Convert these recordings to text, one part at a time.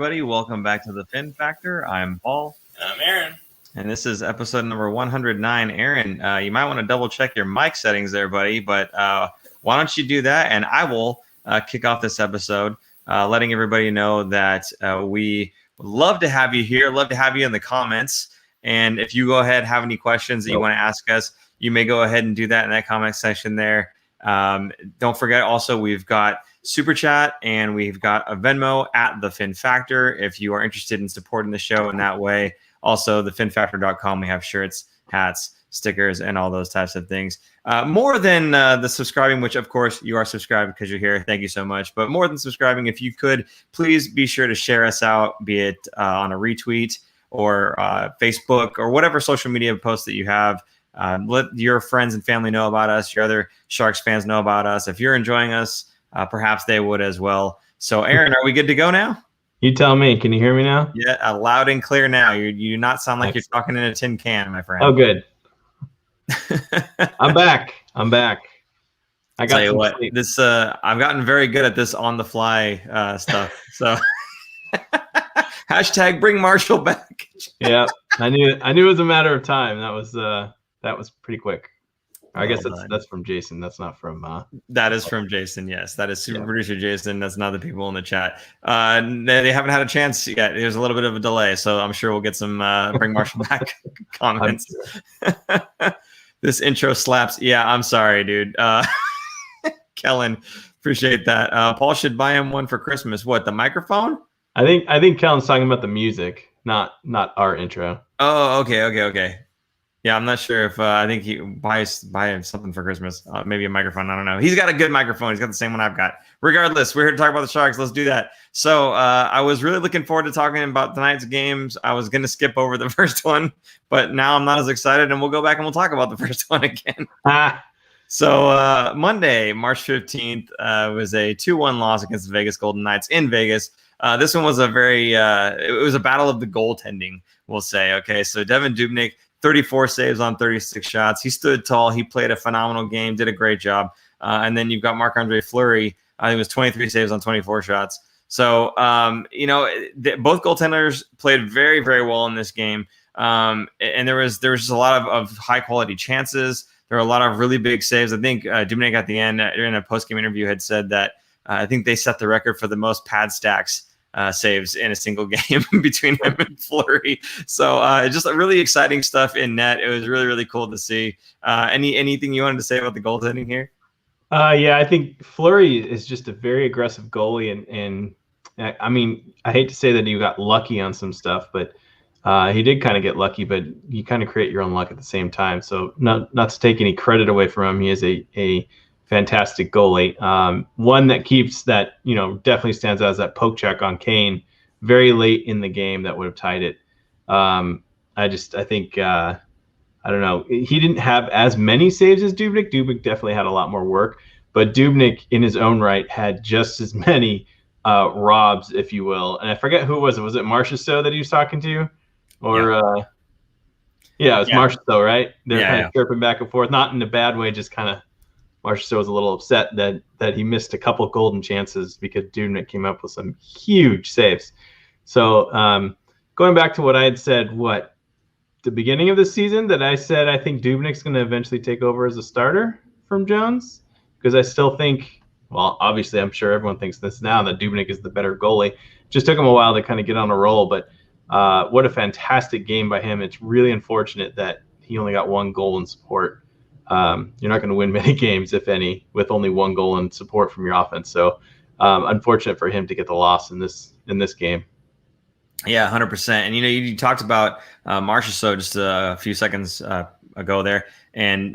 everybody. Welcome back to the Fin Factor. I'm Paul. I'm Aaron. And this is episode number 109. Aaron, you might want to double check your mic settings there, buddy. But why don't you do that? And I will kick off this episode, letting everybody know that we would love to have you here. Love to have you in the comments. And if you go ahead, have any questions that you want to ask us, you may go ahead and do that in that comment section there. Don't forget also, we've got Super Chat and we've got a Venmo at the Fin Factor if you are interested in supporting the show in that way. Also, thefinfactor.com, we have shirts, hats, stickers, and all those types of things. More than the subscribing, which of course you are subscribed because you're here. Thank you so much. But more than subscribing, if you could, please be sure to share us out, be it on a retweet or Facebook or whatever social media post that you have. Let your friends and family know about us. Your other Sharks fans know about us. If you're enjoying us, perhaps they would as well. So, Aaron, are we good to go now? You tell me. Can you hear me now? Yeah, loud and clear now. You do not sound like you're talking in a tin can, my friend. Oh, good. I'm back. I got you what, sleep. This I've gotten very good at this on the fly stuff. So hashtag bring Marshall back. Yeah, I knew it was a matter of time. That was pretty quick. I guess that's from Jason. That's not from. That is from Jason. Yes, that is super producer Jason. That's not the people in the chat. They haven't had a chance yet. There's a little bit of a delay, so I'm sure we'll get some bring Marshall back comments. This intro slaps. Yeah, I'm sorry, dude. Kellen, appreciate that. Paul should buy him one for Christmas. What, the microphone? I think Kellen's talking about the music, not our intro. Oh, okay. Yeah, I'm not sure if I think he buy him something for Christmas. Maybe a microphone. I don't know. He's got a good microphone. He's got the same one I've got. Regardless, we're here to talk about the Sharks. Let's do that. So I was really looking forward to talking about tonight's games. I was going to skip over the first one, but now I'm not as excited, and we'll go back and we'll talk about the first one again. So Monday, March 15th, was a 2-1 loss against the Vegas Golden Knights in Vegas. This one was a it was a battle of the goaltending, we'll say. Okay, so Devan Dubnyk, 34 saves on 36 shots. He stood tall. He played a phenomenal game, did a great job. And then you've got Marc-Andre Fleury. I think it was 23 saves on 24 shots. So, both goaltenders played very, very well in this game. And there was just a lot of high-quality chances. There were a lot of really big saves. I think Dubnyk at the end, during a post-game interview, had said that I think they set the record for the most pad stacks saves in a single game between him and Fleury. So just really exciting stuff in net. It was really, really cool to see. Anything you wanted to say about the goaltending here? Yeah, I think Fleury is just a very aggressive goalie. And I mean, I hate to say that you got lucky on some stuff, but he did kind of get lucky, but you kind of create your own luck at the same time. So not to take any credit away from him. He is a fantastic goalie. One that keeps that, definitely stands out as that poke check on Kane very late in the game that would have tied it. I think, I don't know. He didn't have as many saves as Dubnyk. Dubnyk definitely had a lot more work, but Dubnyk in his own right had just as many robs, if you will. And I forget who it was. Was it Marchessault that he was talking to? Or, it was Marchessault, right? They're kind of chirping back and forth, not in a bad way, just kind of Marchessault was a little upset that he missed a couple golden chances because Dubnyk came up with some huge saves. So going back to what I had said, the beginning of the season, that I said I think Dubnyk's going to eventually take over as a starter from Jones, because I still think, well, obviously I'm sure everyone thinks this now, that Dubnyk is the better goalie. Just took him a while to kind of get on a roll, but what a fantastic game by him. It's really unfortunate that he only got one goal in support. You're not going to win many games, if any, with only one goal and support from your offense. So unfortunate for him to get the loss in this game. Yeah, 100%. And, you talked about Marchessault just a few seconds ago there, and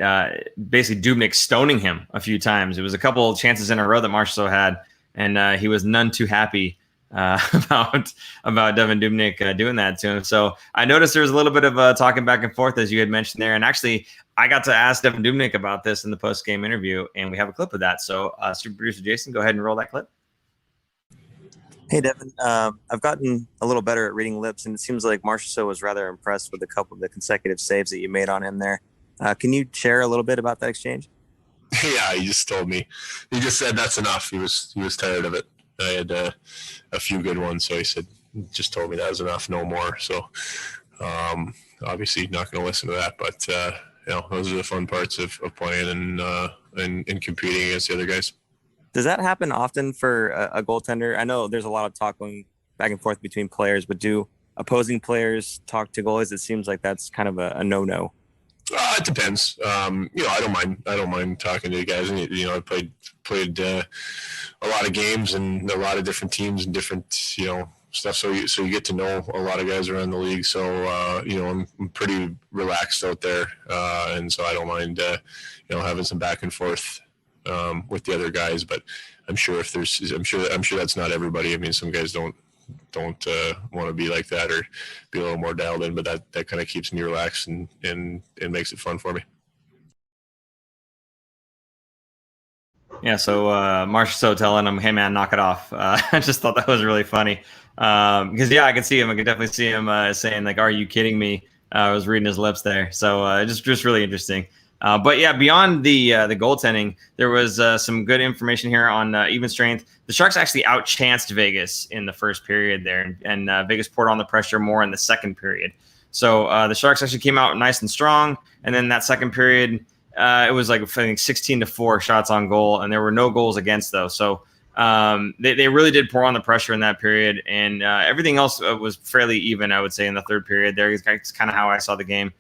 basically Dubnyk stoning him a few times. It was a couple of chances in a row that Marchessault had, and he was none too happy about Devan Dubnyk doing that to him. So I noticed there was a little bit of talking back and forth, as you had mentioned there. And actually, I got to ask Devan Dubnyk about this in the post-game interview, and we have a clip of that. So super producer Jason, go ahead and roll that clip. Hey, Devan. I've gotten a little better at reading lips, and it seems like Marchessault was rather impressed with a couple of the consecutive saves that you made on him there. Can you share a little bit about that exchange? Yeah, he just told me. He just said that's enough. He was tired of it. I had a few good ones, so he said just told me that was enough, no more. So obviously not going to listen to that, but those are the fun parts of playing and competing against the other guys. Does that happen often for a goaltender? I know there's a lot of talk going back and forth between players, but do opposing players talk to goalies? It seems like that's kind of a no-no. It depends. I don't mind talking to the guys. And I played a lot of games and a lot of different teams and different stuff. So you get to know a lot of guys around the league. So I'm pretty relaxed out there, and so I don't mind having some back and forth with the other guys. But I'm sure that's not everybody. I mean, some guys don't want to be like that or be a little more dialed in, but that kind of keeps me relaxed and makes it fun for me. Yeah, so Marsh's so telling him, hey man, knock it off. I just thought that was really funny. Because I could see him. I could definitely see him saying like, are you kidding me? I was reading his lips there. So just really interesting. But yeah, beyond the goaltending, there was some good information here on even strength. The Sharks actually outchanced Vegas in the first period there, and Vegas poured on the pressure more in the second period. So the Sharks actually came out nice and strong, and then that second period, it was like I think 16-4 shots on goal, and there were no goals against those. So they really did pour on the pressure in that period, and everything else was fairly even, I would say, in the third period. That's kind of how I saw the game.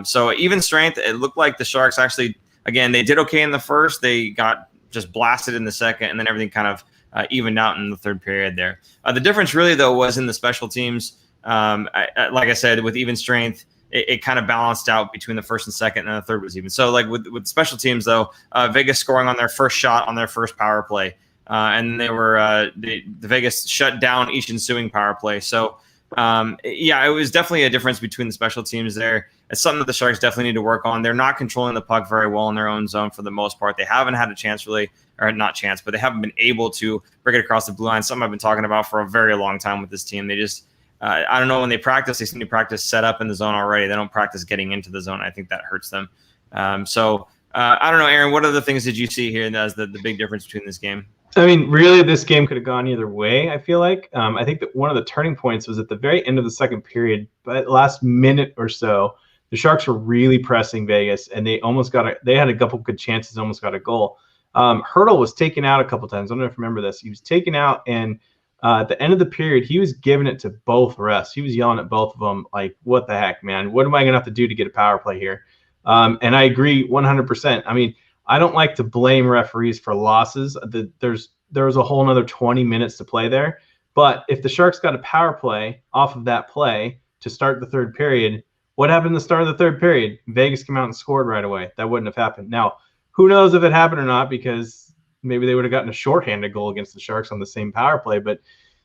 So even strength, it looked like the Sharks actually, again, they did okay in the first. They got just blasted in the second, and then everything kind of evened out in the third period there. The difference really, though, was in the special teams. Like I said, with even strength, it kind of balanced out between the first and second, and the third was even. So like with special teams, though, Vegas scoring on their first shot on their first power play. And they were the Vegas shut down each ensuing power play. So it was definitely a difference between the special teams there. It's something that the Sharks definitely need to work on. They're not controlling the puck very well in their own zone for the most part. They haven't had a chance really, or not chance, but they haven't been able to break it across the blue line. Something I've been talking about for a very long time with this team. They just, I don't know, when they practice, they seem to practice set up in the zone already. They don't practice getting into the zone. I think that hurts them. I don't know, Aaron, what other things did you see here as the big difference between this game? I mean, really, this game could have gone either way, I feel like. I think that one of the turning points was at the very end of the second period, but last minute or so, the Sharks were really pressing Vegas, and they had a couple good chances, almost got a goal. Hurdle was taken out a couple times. I don't know if you remember this. He was taken out, and at the end of the period, he was giving it to both refs. He was yelling at both of them, like, what the heck, man? What am I going to have to do to get a power play here? And I agree 100%. I mean, I don't like to blame referees for losses. There was a whole another 20 minutes to play there. But if the Sharks got a power play off of that play to start the third period, what happened at the start of the third period? Vegas came out and scored right away. That wouldn't have happened. Now, who knows if it happened or not, because maybe they would have gotten a shorthanded goal against the Sharks on the same power play. But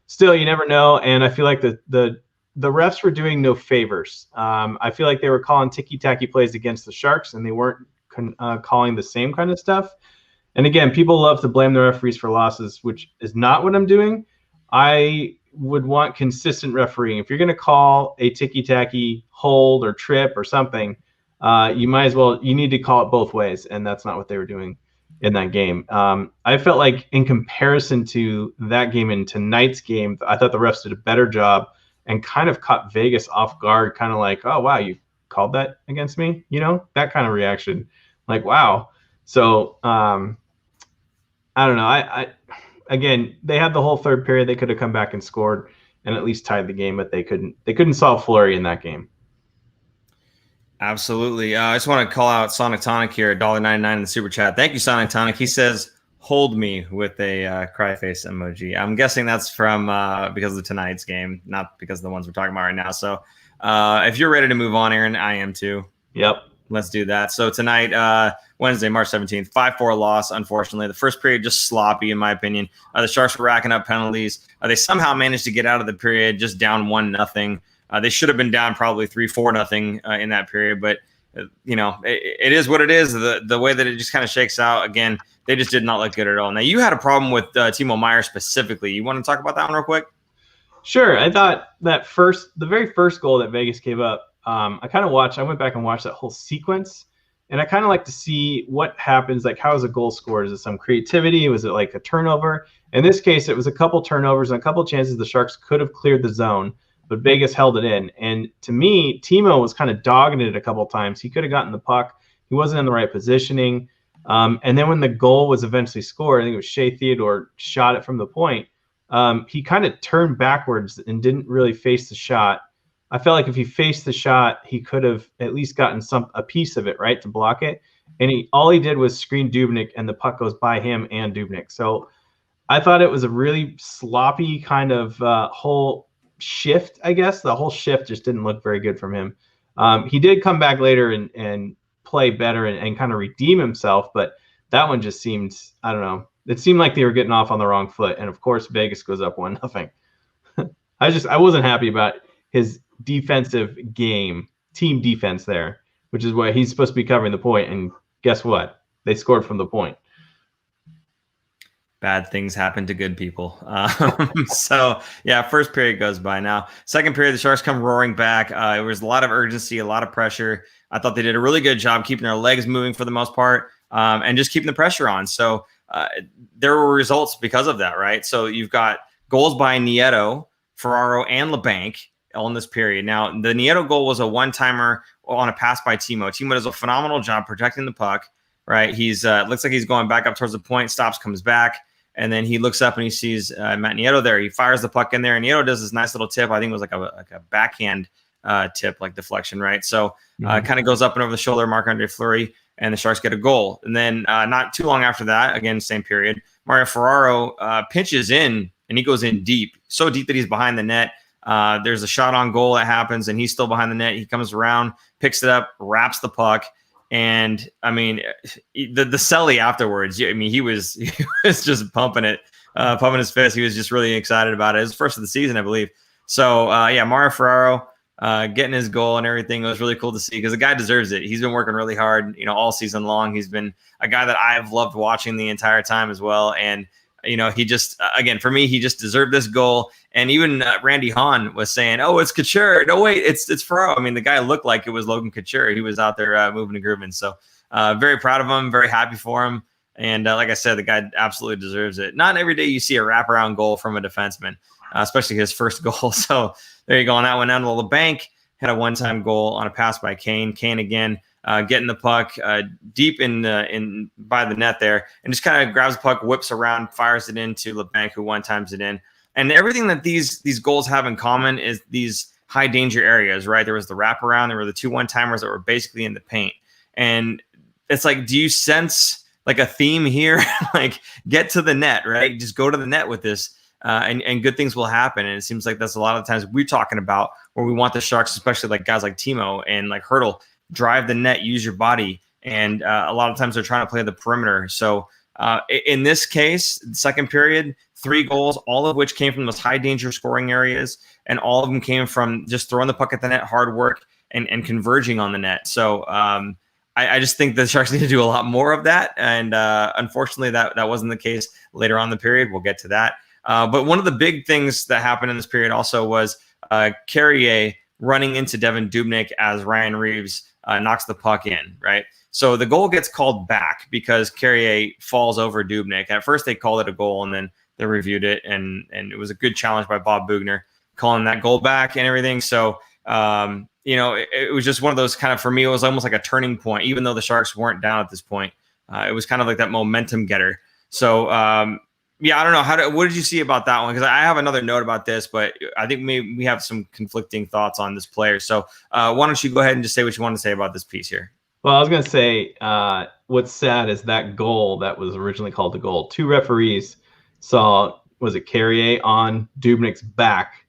still, you never know. And I feel like the refs were doing no favors. I feel like they were calling ticky-tacky plays against the Sharks, and they weren't calling the same kind of stuff. And again, people love to blame the referees for losses, which is not what I'm doing. I would want consistent refereeing. If you're going to call a ticky-tacky hold or trip or something, you need to call it both ways, and that's not what they were doing in that game. I felt like in comparison to that game and tonight's game, I thought the refs did a better job and kind of caught Vegas off guard, kind of like, oh, wow, you called that against me? That kind of reaction. Like, wow. So I don't know. Again, they had the whole third period. They could have come back and scored and at least tied the game, but they couldn't solve Fleury in that game. Absolutely. I just want to call out Sonic Tonic here, $1.99 in the super chat. Thank you, Sonic Tonic. He says, hold me with a cry face emoji. I'm guessing that's from because of tonight's game, not because of the ones we're talking about right now. So if you're ready to move on, Aaron, I am too. Yep. Let's do that. So tonight, Wednesday, March 17th, 5-4 loss, unfortunately. The first period just sloppy, in my opinion. The Sharks were racking up penalties. They somehow managed to get out of the period just down 1-0. They should have been down probably 3-4-0 in that period. But, it is what it is. The way that it just kind of shakes out, again, they just did not look good at all. Now, you had a problem with Timo Meier specifically. You want to talk about that one real quick? Sure. I thought the very first goal that Vegas gave up, I went back and watched that whole sequence. And I kind of like to see what happens. Like, how is a goal scored? Is it some creativity? Was it like a turnover? In this case, it was a couple turnovers and a couple chances the Sharks could have cleared the zone, but Vegas held it in. And to me, Timo was kind of dogging it a couple times. He could have gotten the puck. He wasn't in the right positioning. And then when the goal was eventually scored, I think it was Shea Theodore shot it from the point. He kind of turned backwards and didn't really face the shot. I felt like if he faced the shot, he could have at least gotten a piece of it, right, to block it. And all he did was screen Dubnyk, and the puck goes by him and Dubnyk. So I thought it was a really sloppy kind of whole shift, I guess. The whole shift just didn't look very good from him. He did come back later and play better and kind of redeem himself, but that one just seemed, I don't know. It seemed like they were getting off on the wrong foot. And, of course, Vegas goes up 1-0. I wasn't happy about his defensive game, team defense there, which is why he's supposed to be covering the point. And guess what? They scored from the point. Bad things happen to good people. So, yeah, first period goes by now. Second period, the Sharks come roaring back. It was a lot of urgency, a lot of pressure. I thought they did a really good job keeping their legs moving for the most part, and just keeping the pressure on. So there were results because of that, right? So you've got goals by Nieto, Ferraro, and LeBanc all in this period. Now, the Nieto goal was a one-timer on a pass by Timo. Timo does a phenomenal job protecting the puck, right? He's looks like he's going back up towards the point, stops, comes back, and then he looks up and he sees Matt Nieto there. He fires the puck in there, and Nieto does this nice little tip. I think it was like a backhand tip, like deflection, right? So kind of goes up and over the shoulder, Marc-Andre Fleury, and the Sharks get a goal. And then not too long after that, again, same period, Mario Ferraro pinches in, and he goes in deep, so deep that he's behind the net. There's a shot on goal that happens, and he's still behind the net. He comes around, picks it up, wraps the puck, and I mean, the Selly afterwards. I mean, he was just pumping his fist. He was just really excited about it. It was the first of the season, I believe. So yeah, Mario Ferraro getting his goal and everything. It was really cool to see because the guy deserves it. He's been working really hard, all season long. He's been a guy that I've loved watching the entire time as well, and. He just, again, for me, he just deserved this goal. And even Randy Hahn was saying, oh, it's Couture. No, wait, it's Ferraro. I mean, the guy looked like it was Logan Couture. He was out there moving and grooving. So very proud of him, very happy for him. And like I said, the guy absolutely deserves it. Not every day you see a wraparound goal from a defenseman, especially his first goal. So there you go. On that one, down to the bank, had a one-time goal on a pass by Kane. Kane again. Getting the puck deep in by the net there, and just kind of grabs the puck, whips around, fires it into LeBanc, who one-times it in. And everything that these goals have in common is these high danger areas, right? There was the wraparound, there were the 2 one-timers that were basically in the paint. And it's like, do you sense like a theme here? Like, get to the net, right? Just go to the net with this, and good things will happen. And it seems like that's a lot of the times we're talking about where we want the Sharks, especially like guys like Timo and like Hurdle, drive the net, use your body. And a lot of times they're trying to play the perimeter. So in this case, the second period, 3 goals, all of which came from those high danger scoring areas. And all of them came from just throwing the puck at the net, hard work, and converging on the net. So I just think the Sharks need to do a lot more of that. And unfortunately, that wasn't the case later on in the period. We'll get to that. But one of the big things that happened in this period also was Carrier running into Devin Dubnyk as Ryan Reeves knocks the puck in, right? So the goal gets called back because Carrier falls over Dubnyk. At first, they called it a goal, and then they reviewed it, and it was a good challenge by Bob Bugner calling that goal back and everything. So, it was just one of those kind of, for me, it was almost like a turning point, even though the Sharks weren't down at this point. It was kind of like that momentum getter. So, yeah, I don't know. What did you see about that one? Because I have another note about this, but I think maybe we have some conflicting thoughts on this player. So why don't you go ahead and just say what you want to say about this piece here? Well, I was going to say what's sad is that goal that was originally called the goal. 2 referees saw, was it Carrier on Dubnyk's back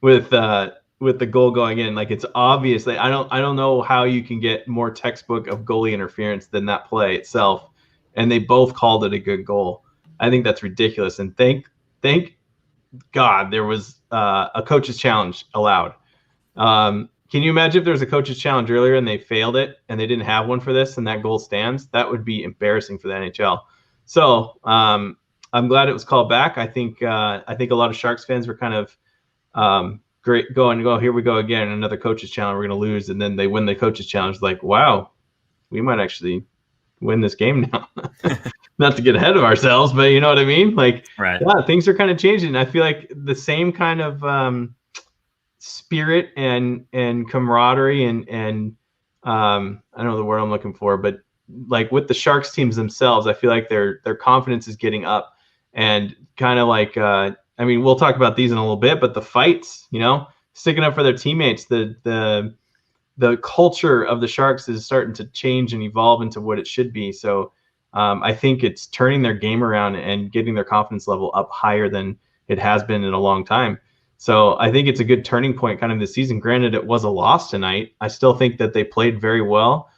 with the goal going in? Like, it's obvious. Like, I don't know how you can get more textbook of goalie interference than that play itself, and they both called it a good goal. I think that's ridiculous. And thank God there was a coach's challenge allowed. Can you imagine if there was a coach's challenge earlier and they failed it and they didn't have one for this and that goal stands? That would be embarrassing for the NHL. So I'm glad it was called back. I think a lot of Sharks fans were kind of here we go again, another coach's challenge. We're going to lose. And then they win the coach's challenge. Like, wow, we might actually win this game now. Not to get ahead of ourselves, but you know what I mean? Like, Right. yeah, things are kind of changing. I feel like the same kind of spirit and camaraderie and I don't know the word I'm looking for, but like with the Sharks teams themselves, I feel like their confidence is getting up, and kind of like I mean, we'll talk about these in a little bit, but the fights, you know, sticking up for their teammates, the culture of the Sharks is starting to change and evolve into what it should be. So I think it's turning their game around and getting their confidence level up higher than it has been in a long time. So I think it's a good turning point kind of this season. Granted, it was a loss tonight. I still think that they played very well.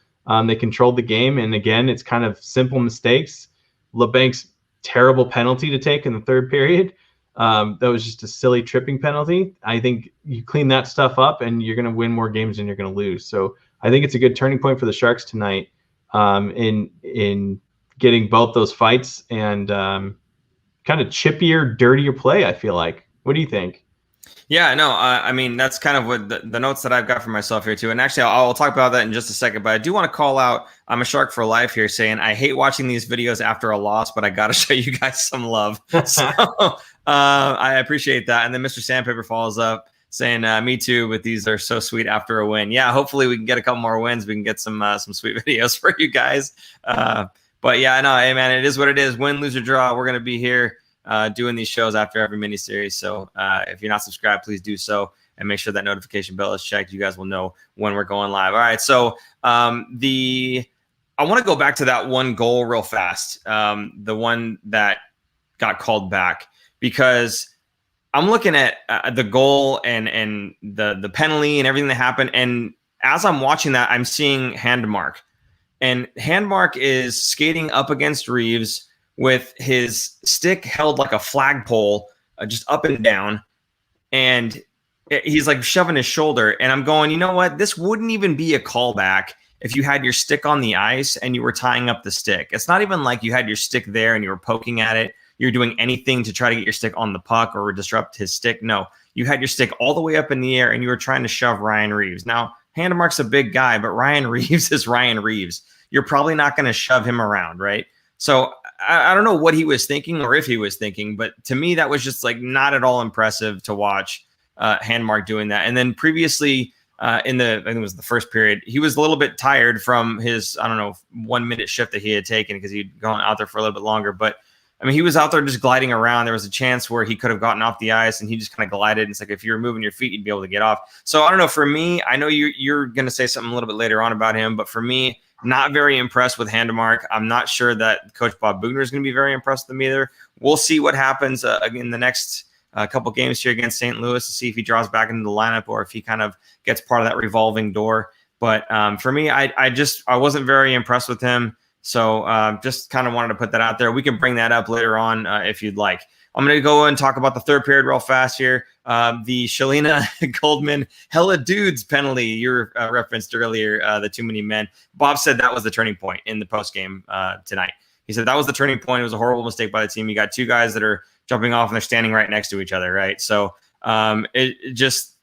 They controlled the game. And again, it's kind of simple mistakes. LeBank's terrible penalty to take in the third period. That was just a silly tripping penalty. I think you clean that stuff up and you're going to win more games than you're going to lose. So I think it's a good turning point for the Sharks tonight in getting both those fights and kind of chippier, dirtier play, I feel like. What do you think? Yeah, no, I mean, that's kind of what the notes that I've got for myself here too. And actually, I'll talk about that in just a second, but I do want to call out, I'm a Shark for life here, saying I hate watching these videos after a loss, but I got to show you guys some love. So I appreciate that. And then Mr. Sandpaper follows up saying, me too, but these are so sweet after a win. Yeah, hopefully we can get a couple more wins. We can get some sweet videos for you guys. But yeah, no, hey man, it is what it is. Win, lose, or draw. We're going to be here doing these shows after every mini series. So if you're not subscribed, please do so and make sure that notification bell is checked. You guys will know when we're going live. All right. So I want to go back to that one goal real fast. The one that got called back, because I'm looking at the goal and the penalty and everything that happened. And as I'm watching that, I'm seeing Handmark, and Handmark is skating up against Reeves with his stick held like a flagpole, just up and down. And he's like shoving his shoulder. And I'm going, you know what? This wouldn't even be a callback if you had your stick on the ice and you were tying up the stick. It's not even like you had your stick there and you were poking at it. You're doing anything to try to get your stick on the puck or disrupt his stick. No, you had your stick all the way up in the air and you were trying to shove Ryan Reeves. Now, Handmark's a big guy, but Ryan Reeves is Ryan Reeves. You're probably not going to shove him around, right? So I don't know what he was thinking or if he was thinking, but to me, that was just like not at all impressive to watch Handmark doing that. And then previously I think it was the first period, he was a little bit tired from his, 1 minute shift that he had taken because he'd gone out there for a little bit longer. But I mean, he was out there just gliding around. There was a chance where he could have gotten off the ice and he just kind of glided. And it's like, if you were moving your feet, you'd be able to get off. So I don't know. For me, I know you're going to say something a little bit later on about him, but for me, not very impressed with Handmark. I'm not sure that Coach Bob Bugner is going to be very impressed with him either. We'll see what happens in the next couple games here against St. Louis to see if he draws back into the lineup or if he kind of gets part of that revolving door. But for me, I wasn't very impressed with him. So just kind of wanted to put that out there. We can bring that up later on if you'd like. I'm going to go and talk about the third period real fast here. The Shalina Goldman hella dudes penalty you referenced earlier, the too many men. Bob said that was the turning point in the postgame tonight. He said that was the turning point. It was a horrible mistake by the team. You got two guys that are jumping off and they're standing right next to each other, right? So it just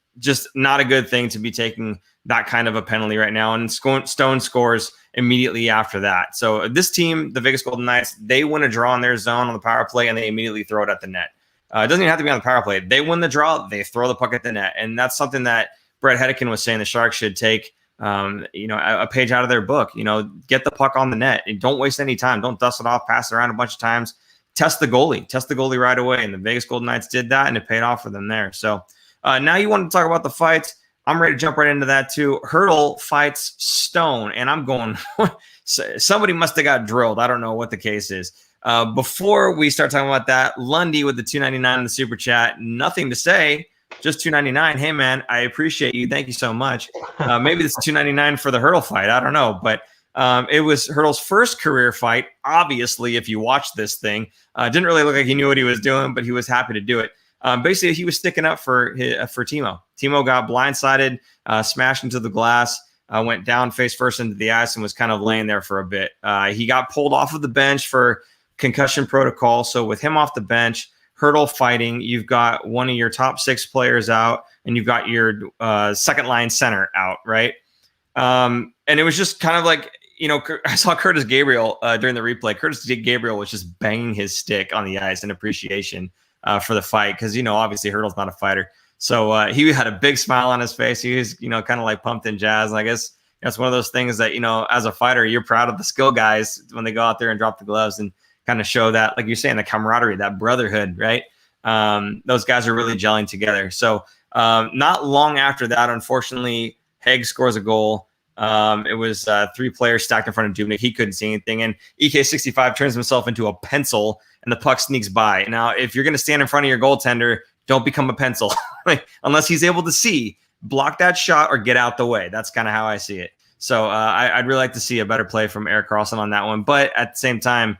not a good thing to be taking that kind of a penalty right now. And Stone scores immediately after that. So this team, the Vegas Golden Knights, they win a draw in their zone on the power play and they immediately throw it at the net. It doesn't even have to be on the power play. They win the draw, they throw the puck at the net. And that's something that Brett Hedican was saying the Sharks should take a page out of their book. Get the puck on the net and don't waste any time. Don't dust it off, pass it around a bunch of times. Test the goalie right away. And the Vegas Golden Knights did that and it paid off for them there. So now you want to talk about the fights. I'm ready to jump right into that too. Hurdle fights Stone, and I'm going, somebody must have got drilled. I don't know what the case is. Before we start talking about that, Lundy with the $2.99 in the super chat. Nothing to say, just $2.99. Hey man, I appreciate you. Thank you so much. Maybe it's $2.99 for the Hurdle fight. I don't know, but it was Hurdle's first career fight. Obviously, if you watch this thing, didn't really look like he knew what he was doing, but he was happy to do it. Basically, he was sticking up for Timo. Timo got blindsided, smashed into the glass, went down face first into the ice, and was kind of laying there for a bit. He got pulled off of the bench for concussion protocol. So with him off the bench, Hurdle fighting, you've got one of your top 6 players out, and you've got your second line center out, right? And it was just kind of like, I saw Curtis Gabriel during the replay. Curtis Gabriel was just banging his stick on the ice in appreciation for the fight because, obviously Hurdle's not a fighter. So he had a big smile on his face. He was, kind of like pumped and jazzed. And I guess that's one of those things that, as a fighter, you're proud of the skill guys when they go out there and drop the gloves and kind of show that, like you're saying, the camaraderie, that brotherhood, right? Those guys are really gelling together. So not long after that, unfortunately, Haig scores a goal. It was 3 players stacked in front of Dubnik. He couldn't see anything. And EK65 turns himself into a pencil and the puck sneaks by. Now, if you're going to stand in front of your goaltender, don't become a pencil. Unless he's able to see, block that shot or get out the way. That's kind of how I see it. So I'd really like to see a better play from Erik Karlsson on that one. But at the same time,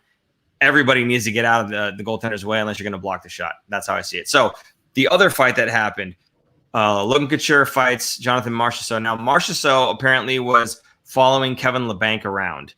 everybody needs to get out of the goaltender's way unless you're going to block the shot. That's how I see it. So the other fight that happened, Logan Couture fights Jonathan Marchessault. Now, Marchessault apparently was following Kevin Labanc around,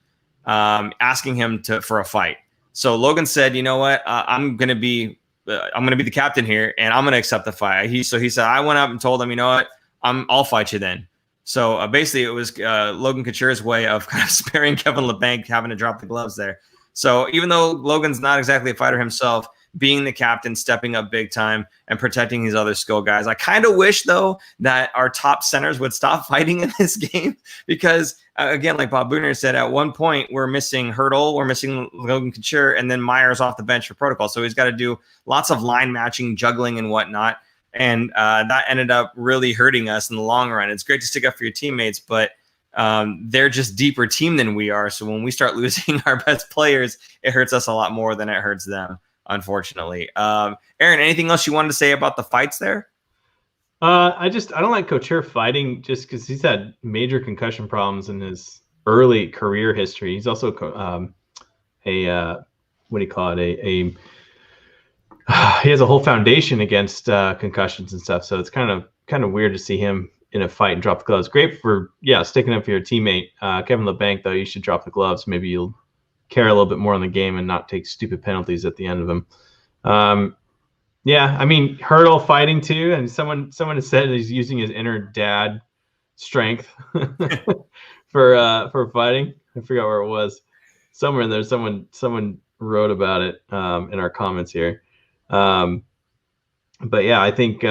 asking him for a fight. So Logan said, "You know what? I'm going to be the captain here, and I'm going to accept the fight." He said, "I went up and told him, you know what? I'll fight you then." So basically, it was Logan Couture's way of kind of sparing Kevin Labanc having to drop the gloves there. So even though Logan's not exactly a fighter himself, being the captain, stepping up big time, and protecting these other skill guys. I kind of wish, though, that our top centers would stop fighting in this game because, again, like Bob Booner said, at one point we're missing Hurdle, we're missing Logan Couture, and then Myers off the bench for protocol. So he's got to do lots of line matching, juggling, and whatnot. And that ended up really hurting us in the long run. It's great to stick up for your teammates, but they're just deeper team than we are. So when we start losing our best players, it hurts us a lot more than it hurts them, unfortunately. Aaron, anything else you wanted to say about the fights there? I don't like Couture fighting just because he's had major concussion problems in his early career history. He's also he has a whole foundation against concussions and stuff. So it's kind of weird to see him in a fight and drop the gloves. Great for sticking up for your teammate. Kevin Labanc, though, you should drop the gloves. Maybe you'll care a little bit more on the game and not take stupid penalties at the end of them. I mean, Hurdle fighting too, and someone has said he's using his inner dad strength for fighting. I forgot where it was. Somewhere in there, someone wrote about it in our comments here. But yeah, I think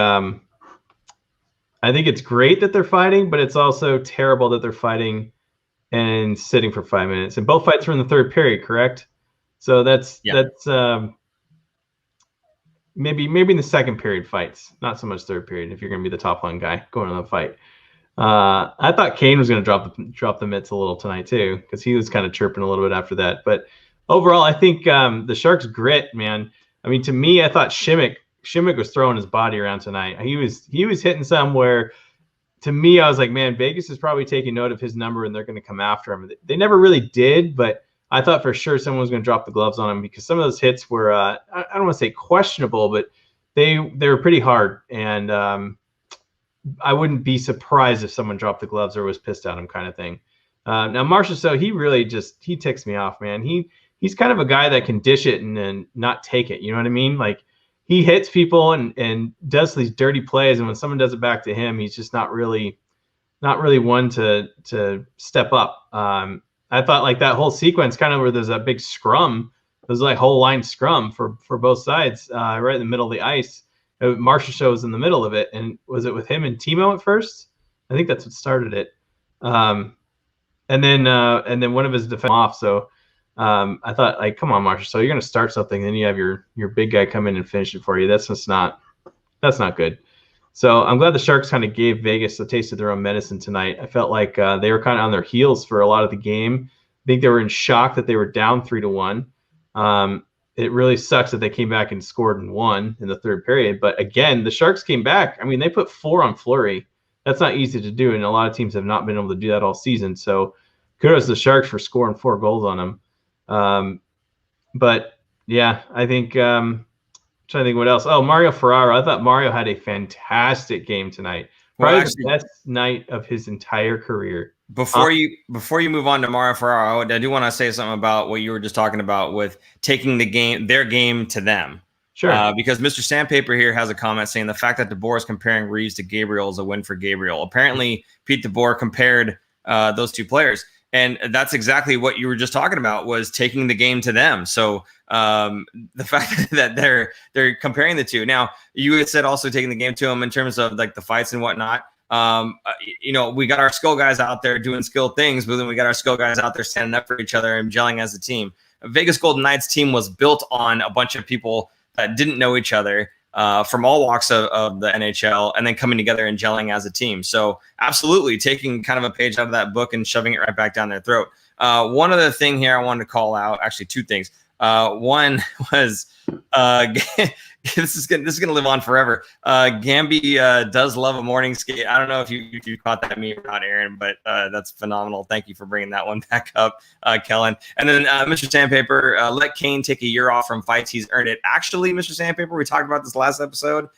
it's great that they're fighting, but it's also terrible that they're fighting and sitting for 5 minutes. And both fights were in the third period, correct? So that's maybe in the second period fights, not so much third period. If you're going to be the top line guy going on the fight, I thought Kane was going to drop the mitts a little tonight too, because he was kind of chirping a little bit after that. But overall, I think the Sharks' grit, man. I mean, to me, I thought Shimmick was throwing his body around tonight. He was hitting somewhere. To me, I was like, man, Vegas is probably taking note of his number and they're going to come after him. They never really did, but I thought for sure someone was going to drop the gloves on him because some of those hits were, I don't want to say questionable, but they were pretty hard. And I wouldn't be surprised if someone dropped the gloves or was pissed at him, kind of thing. Now, Marchessault, he really he ticks me off, man. He's kind of a guy that can dish it and not take it. You know what I mean? Like, he hits people and does these dirty plays, and when someone does it back to him, he's just not really one to step up. I thought like that whole sequence, kind of where there's a big scrum, there's like whole line scrum for both sides, right in the middle of the ice. Marchessault was in the middle of it, and was it with him and Timo at first? I think that's what started it. And then one of his defense off. So I thought, like, come on, Marchessault, you're going to start something, then you have your big guy come in and finish it for you. That's not good. So I'm glad the Sharks kind of gave Vegas a taste of their own medicine tonight. I felt like they were kind of on their heels for a lot of the game. I think they were in shock that they were down 3-1. It really sucks that they came back and scored and won in the third period. But again, the Sharks came back. I mean, they put 4 on Fleury. That's not easy to do, and a lot of teams have not been able to do that all season. So kudos to the Sharks for scoring 4 goals on them. But yeah, I think I'm trying to think what else. Oh, Mario Ferraro. I thought Mario had a fantastic game tonight. Probably the best night of his entire career. Before you move on to Mario Ferraro, I do want to say something about what you were just talking about with taking their game to them. Sure. Because Mr. Sandpaper here has a comment saying the fact that DeBoer is comparing Reeves to Gabriel is a win for Gabriel. Apparently, Pete DeBoer compared those two players. And that's exactly what you were just talking about, was taking the game to them. So the fact that they're comparing the two. Now, you had said also taking the game to them in terms of like the fights and whatnot. We got our skill guys out there doing skill things, but then we got our skill guys out there standing up for each other and gelling as a team. Vegas Golden Knights team was built on a bunch of people that didn't know each other from all walks of the NHL, and then coming together and gelling as a team. So absolutely taking kind of a page out of that book and shoving it right back down their throat. One other thing here I wanted to call out, actually two things. One was this is gonna live on forever. Gamby does love a morning skate. I don't know if you caught that meme or not, Aaron, but that's phenomenal. Thank you for bringing that one back up, Kellen. And then Mr. Sandpaper, let Kane take a year off from fights. He's earned it. Actually, Mr. Sandpaper, we talked about this last episode.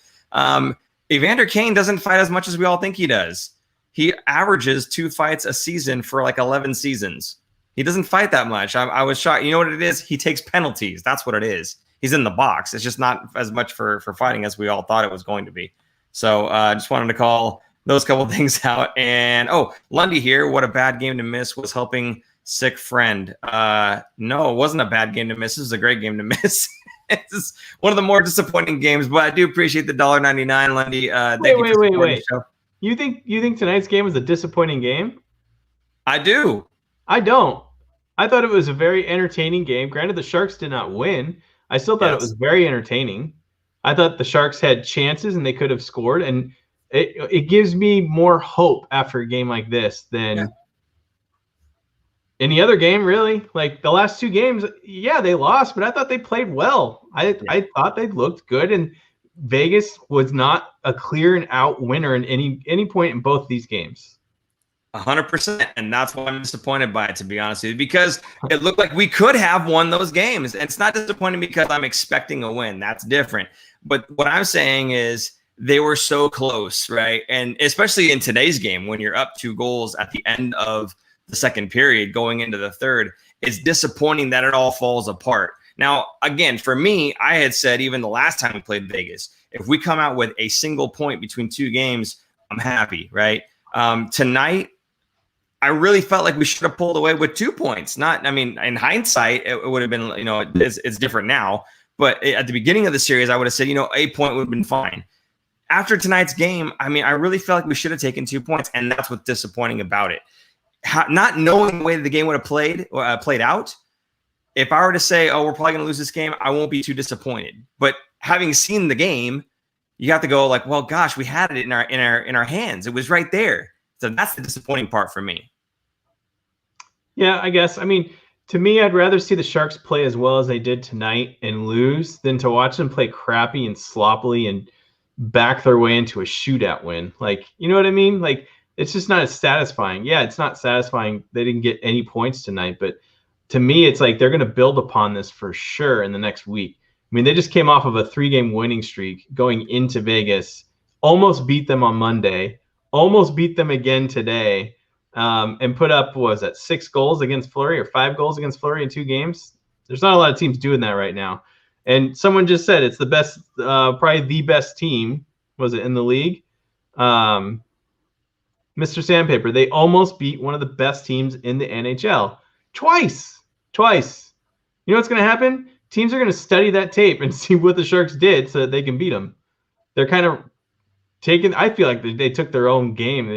Evander Kane doesn't fight as much as we all think he does. He averages 2 fights a season for like 11 seasons. He doesn't fight that much. I was shocked. You know what it is? He takes penalties. That's what it is. He's in the box. It's just not as much for fighting as we all thought it was going to be. So I just wanted to call those couple things out. And, Lundy here. What a bad game to miss. Was helping sick friend. No, it wasn't a bad game to miss. This is a great game to miss. It's one of the more disappointing games, but I do appreciate the $1.99, Lundy. Wait. You think tonight's game was a disappointing game? I do. I don't. I thought it was a very entertaining game. Granted, the Sharks did not win. I still thought it was very entertaining. I thought the Sharks had chances and they could have scored, and it gives me more hope after a game like this than any other game, really. Like the last 2 games, they lost, but I thought they played well. I thought they looked good, and Vegas was not a clear and out winner in any point in both these games. 100%, and that's why I'm disappointed by it, to be honest with you, because it looked like we could have won those games. And it's not disappointing because I'm expecting a win. That's different. But what I'm saying is they were so close, right? And especially in today's game, when you're up 2 goals at the end of the second period going into the third, it's disappointing that it all falls apart. Now, again, for me, I had said even the last time we played Vegas, if we come out with a single point between 2 games, I'm happy, right? Tonight, I really felt like we should have pulled away with 2 points. In hindsight, it would have been, it's different now. But at the beginning of the series, I would have said, a point would have been fine. After tonight's game, I really felt like we should have taken 2 points, and that's what's disappointing about it. Not knowing the way the game would have played out, if I were to say, we're probably going to lose this game, I won't be too disappointed. But having seen the game, you have to go like, well, gosh, we had it in our hands. It was right there. So that's the disappointing part for me. Yeah, I guess. To me, I'd rather see the Sharks play as well as they did tonight and lose than to watch them play crappy and sloppily and back their way into a shootout win. Like, you know what I mean? Like, it's just not as satisfying. Yeah, it's not satisfying. They didn't get any points tonight, but to me, it's like they're going to build upon this for sure in the next week. They just came off of a 3-game winning streak going into Vegas, almost beat them on Monday, almost beat them again today, and put up, 6 goals against Fleury or 5 goals against Fleury in 2 games? There's not a lot of teams doing that right now. And someone just said it's the best, probably the best team, in the league? Mr. Sandpaper, they almost beat one of the best teams in the NHL. Twice. You know what's going to happen? Teams are going to study that tape and see what the Sharks did so that they can beat them. They're kind of I feel like they took their own game.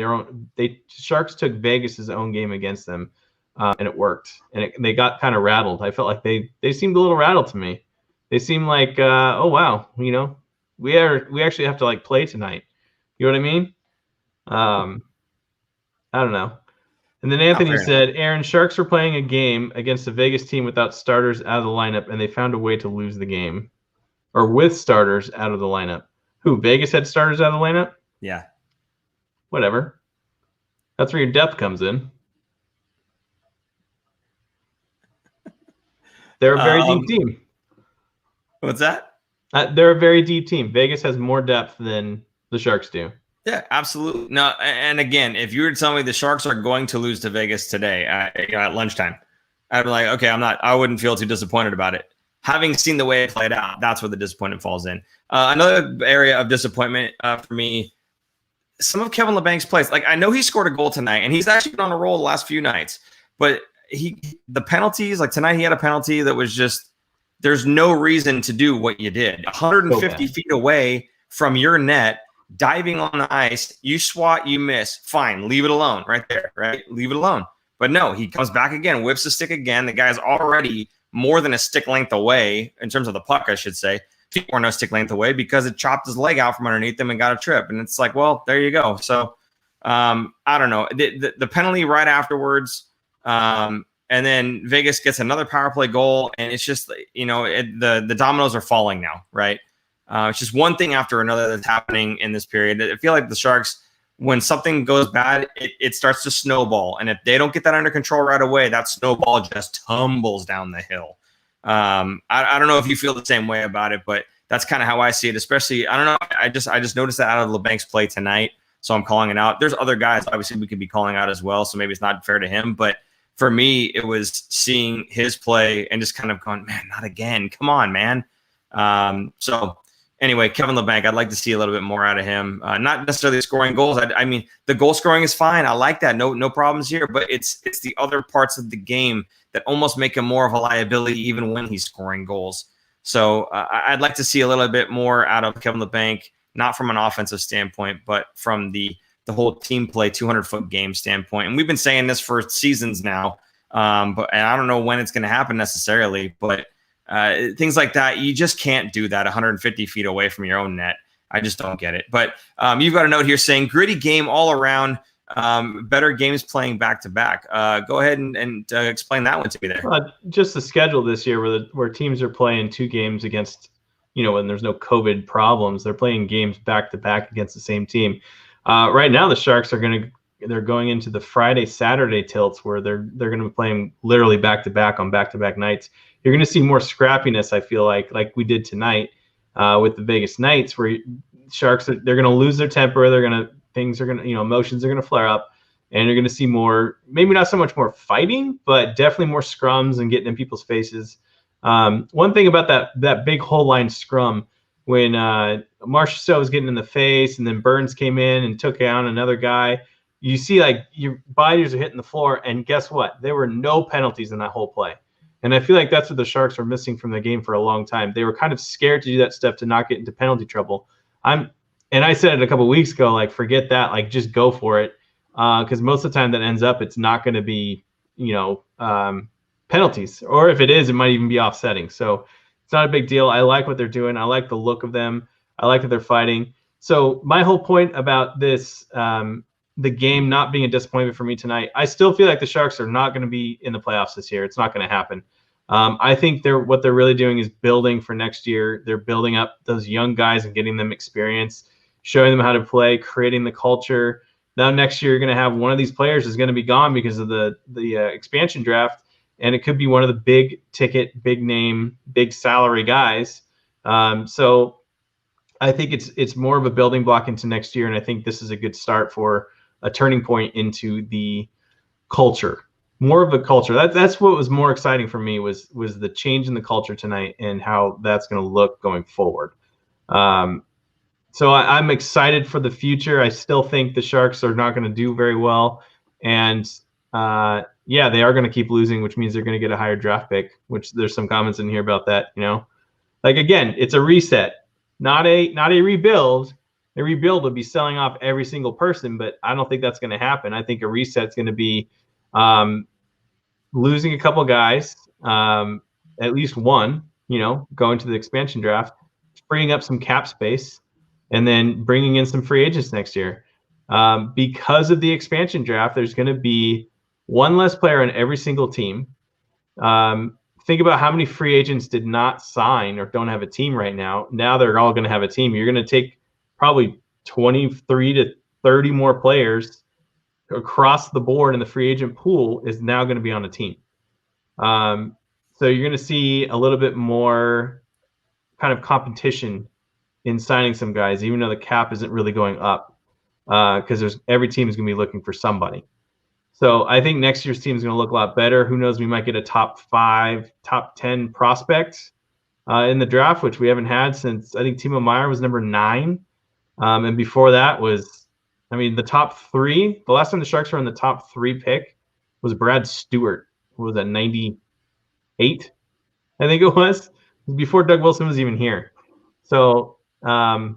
Sharks took Vegas's own game against them, and it worked. And they got kind of rattled. I felt like they seemed a little rattled to me. They seemed like, oh wow, we actually have to play tonight. You know what I mean? I don't know. And then Anthony said, Aaron, Sharks were playing a game against a Vegas team without starters out of the lineup, and they found a way to lose the game, or with starters out of the lineup. Who, Vegas had starters out of the lineup? Yeah. Whatever. That's where your depth comes in. They're a very deep team. What's that? They're a very deep team. Vegas has more depth than the Sharks do. Yeah, absolutely. No, and again, if you were to tell me the Sharks are going to lose to Vegas today at lunchtime, I'd be like, okay, I wouldn't feel too disappointed about it. Having seen the way it played out, that's where the disappointment falls in. Another area of disappointment for me, some of Kevin LeBank's plays. I know he scored a goal tonight, and he's actually been on a roll the last few nights. but the penalties, like tonight, he had a penalty that was just, there's no reason to do what you did. 150 feet away from your net, diving on the ice, you swat, you miss, fine, leave it alone right there, right? Leave it alone. But no, he comes back again, whips the stick again. The guy's already more than a stick length away, in terms of the puck, I should say. Feet were no stick length away because it chopped his leg out from underneath him and got a trip. And it's like, well, there you go. So I don't know. The penalty right afterwards, and then Vegas gets another power play goal, and it's just, the dominoes are falling now, right? It's just one thing after another that's happening in this period. I feel like the Sharks, when something goes bad, it starts to snowball. And if they don't get that under control right away, that snowball just tumbles down the hill. I don't know if you feel the same way about it, but that's kind of how I see it. Especially, I don't know. I just noticed that out of LeBank's play tonight, so I'm calling it out. There's other guys, obviously, we could be calling out as well, so maybe it's not fair to him. But for me, it was seeing his play and just kind of going, man, not again. Come on, man. So anyway, Kevin LeBanc, I'd like to see a little bit more out of him. Not necessarily scoring goals. I mean, the goal scoring is fine. I like that. No problems here. But it's the other parts of the game that almost make him more of a liability even when he's scoring goals. So I'd like to see a little bit more out of Kevin LeBanc, not from an offensive standpoint, but from the whole team play 200-foot game standpoint. And we've been saying this for seasons now, and I don't know when it's going to happen necessarily, but things like that, you just can't do that 150 feet away from your own net. I just don't get it. But you've got a note here saying gritty game all around, better games playing back to back. Go ahead and explain that one to me there. Just the schedule this year where teams are playing 2 games against, when there's no COVID problems, they're playing games back to back against the same team. Right now, the Sharks they're going into the Friday-Saturday tilts where they're going to be playing literally back to back on back to back nights. You're going to see more scrappiness, I feel like we did tonight with the Vegas Knights, where Sharks they're going to lose their temper. Emotions are going to flare up, and you're going to see more, maybe not so much more fighting, but definitely more scrums and getting in people's faces. One thing about that big whole line scrum, when Marchessault was getting in the face and then Burns came in and took down another guy, you see your bodies are hitting the floor, and guess what? There were no penalties in that whole play. And I feel like that's what the Sharks were missing from the game for a long time. They were kind of scared to do that stuff to not get into penalty trouble. And I said it a couple of weeks ago, forget that, just go for it. Because most of the time that ends up, it's not going to be, penalties. Or if it is, it might even be offsetting. So it's not a big deal. I like what they're doing. I like the look of them. I like that they're fighting. So my whole point about this, the game not being a disappointment for me tonight, I still feel like the Sharks are not going to be in the playoffs this year. It's not going to happen. I think what they're really doing is building for next year. They're building up those young guys and getting them experience, showing them how to play, creating the culture. Now next year you're going to have one of these players is going to be gone because of the expansion draft, and it could be one of the big ticket, big name, big salary guys. So I think it's more of a building block into next year, and I think this is a good start for a turning point into the culture. More of a culture. That's what was more exciting for me was the change in the culture tonight and how that's going to look going forward. So I'm excited for the future. I still think the Sharks are not going to do very well, and they are going to keep losing, which means they're going to get a higher draft pick. Which there's some comments in here about that. Again, it's a reset, not a rebuild. A rebuild would be selling off every single person, but I don't think that's going to happen. I think a reset is going to be losing a couple guys, at least one, going to the expansion draft, freeing up some cap space, and then bringing in some free agents next year. Because of the expansion draft, there's going to be one less player on every single team. Think about how many free agents did not sign or don't have a team right now. Now they're all going to have a team. You're going to take probably 23 to 30 more players across the board, and the free agent pool is now going to be on a team. So you're going to see a little bit more kind of competition in signing some guys, even though the cap isn't really going up, because every team is going to be looking for somebody. So I think next year's team is going to look a lot better. Who knows? We might get a top 5, top 10 prospects in the draft, which we haven't had since I think Timo Meier was number 9. And before that was, the top 3. The last time the Sharks were in the top 3 pick was Brad Stewart. What was that, 98? I think it was before Doug Wilson was even here. So I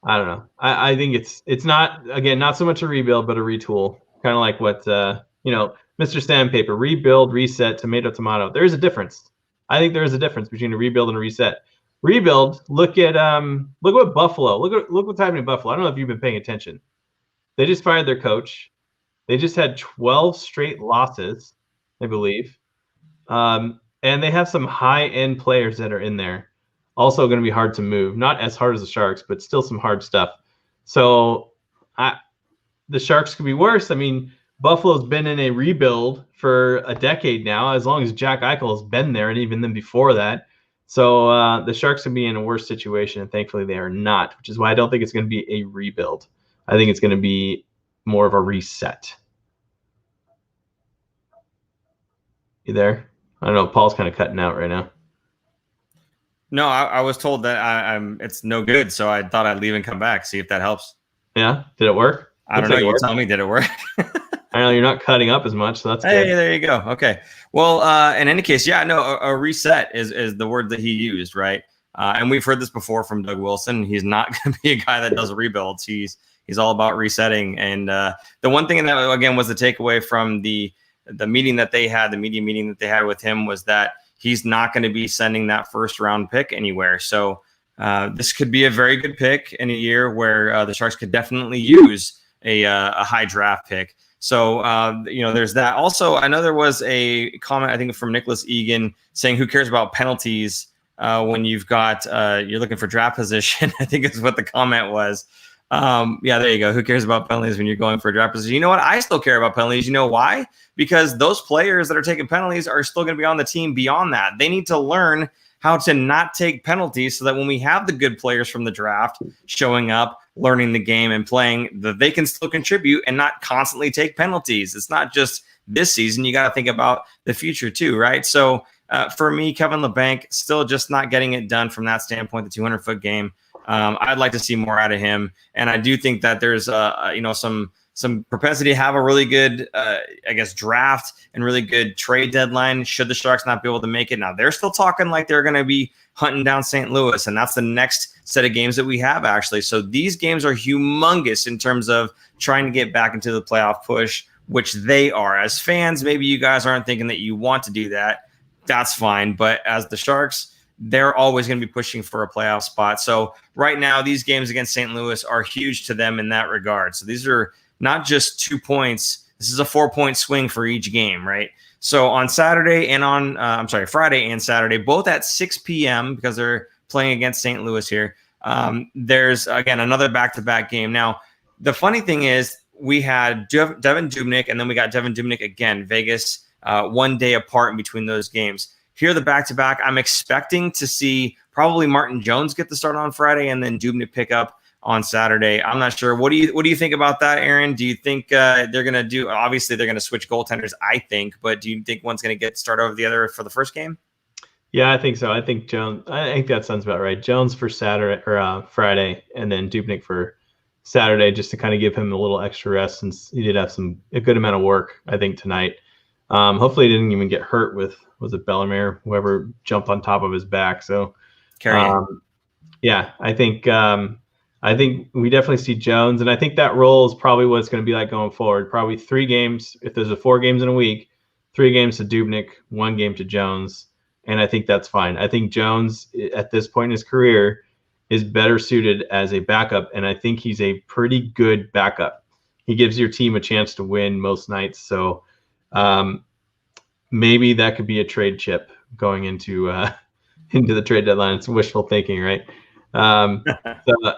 don't know. I think it's not, again, not so much a rebuild, but a retool. Kind of like what Mr. Sandpaper, rebuild, reset, tomato, tomato. There's a difference. I think there is a difference between a rebuild and a reset. Rebuild. Look at what Buffalo. Look what's happening in Buffalo. I don't know if you've been paying attention. They just fired their coach. They just had 12 straight losses, I believe. And they have some high-end players that are in there. Also going to be hard to move. Not as hard as the Sharks, but still some hard stuff. So the Sharks could be worse. I mean, Buffalo's been in a rebuild for a decade now, as long as Jack Eichel has been there, and even then before that. So the Sharks could be in a worse situation, and thankfully they are not, which is why I don't think it's going to be a rebuild. I think it's going to be more of a reset. You there? I don't know. Paul's kind of cutting out right now. No, I was told that it's no good, so I thought I'd leave and come back, see if that helps. Yeah? Did it work? I don't know. You tell me, did it work? I know you're not cutting up as much, so that's hey, good. There you go. Okay. Well, in any case, yeah, no, a reset is the word that he used, right? And we've heard this before from Doug Wilson. He's not going to be a guy that does rebuilds. He's all about resetting. And the one thing that, again, was the takeaway from the meeting that they had, the media meeting that they had with him, was that he's not going to be sending that first round pick anywhere. So this could be a very good pick in a year where the Sharks could definitely use a high draft pick. So, there's that. Also, I know there was a comment, I think, from Nicholas Egan saying, who cares about penalties when you've got, you're looking for draft position, I think is what the comment was. Yeah, there you go. Who cares about penalties when you're going for a draft position? You know what? I still care about penalties. You know why? Because those players that are taking penalties are still going to be on the team beyond that. They need to learn how to not take penalties so that when we have the good players from the draft showing up, learning the game and playing, that they can still contribute and not constantly take penalties. It's not just this season. You got to think about the future too, right? So for me, Kevin LeBanc still just not getting it done from that standpoint, the 200-foot game. I'd like to see more out of him. And I do think that there's some propensity to have a really good, draft and really good trade deadline should the Sharks not be able to make it. Now, they're still talking like they're going to be hunting down St. Louis, and that's the next set of games that we have, actually. So these games are humongous in terms of trying to get back into the playoff push, which they are. As fans, maybe you guys aren't thinking that you want to do that. That's fine. But as the Sharks, they're always going to be pushing for a playoff spot. So right now, these games against St. Louis are huge to them in that regard. So these are not just 2 points. This is a 4-point swing for each game, right? So on Saturday and Friday and Saturday, both at 6 p.m. because they're playing against St. Louis here. There's, again, another back-to-back game. Now, the funny thing is we had Devin Dubnyk, and then we got Devin Dubnyk again, Vegas, 1 day apart in between those games. Here, the back-to-back, I'm expecting to see probably Martin Jones get the start on Friday and then Dubnyk pick up on Saturday. I'm not sure. What do you think about that, Aaron? Do you think they're going to do – obviously, they're going to switch goaltenders, I think, but do you think one's going to get start over the other for the first game? Yeah, I think so. I think that sounds about right. Jones for Saturday or Friday, and then Dubnyk for Saturday, just to kind of give him a little extra rest since he did have a good amount of work, I think, tonight. Hopefully he didn't even get hurt with, was it Bellemare, whoever jumped on top of his back. So yeah, I think we definitely see Jones, and I think that role is probably what it's going to be like going forward. Probably 3 games. If there's 4 games in a week, 3 games to Dubnyk, 1 game to Jones. And I think that's fine. I think Jones, at this point in his career, is better suited as a backup, and I think he's a pretty good backup. He gives your team a chance to win most nights. So maybe that could be a trade chip going into the trade deadline. It's wishful thinking, right? So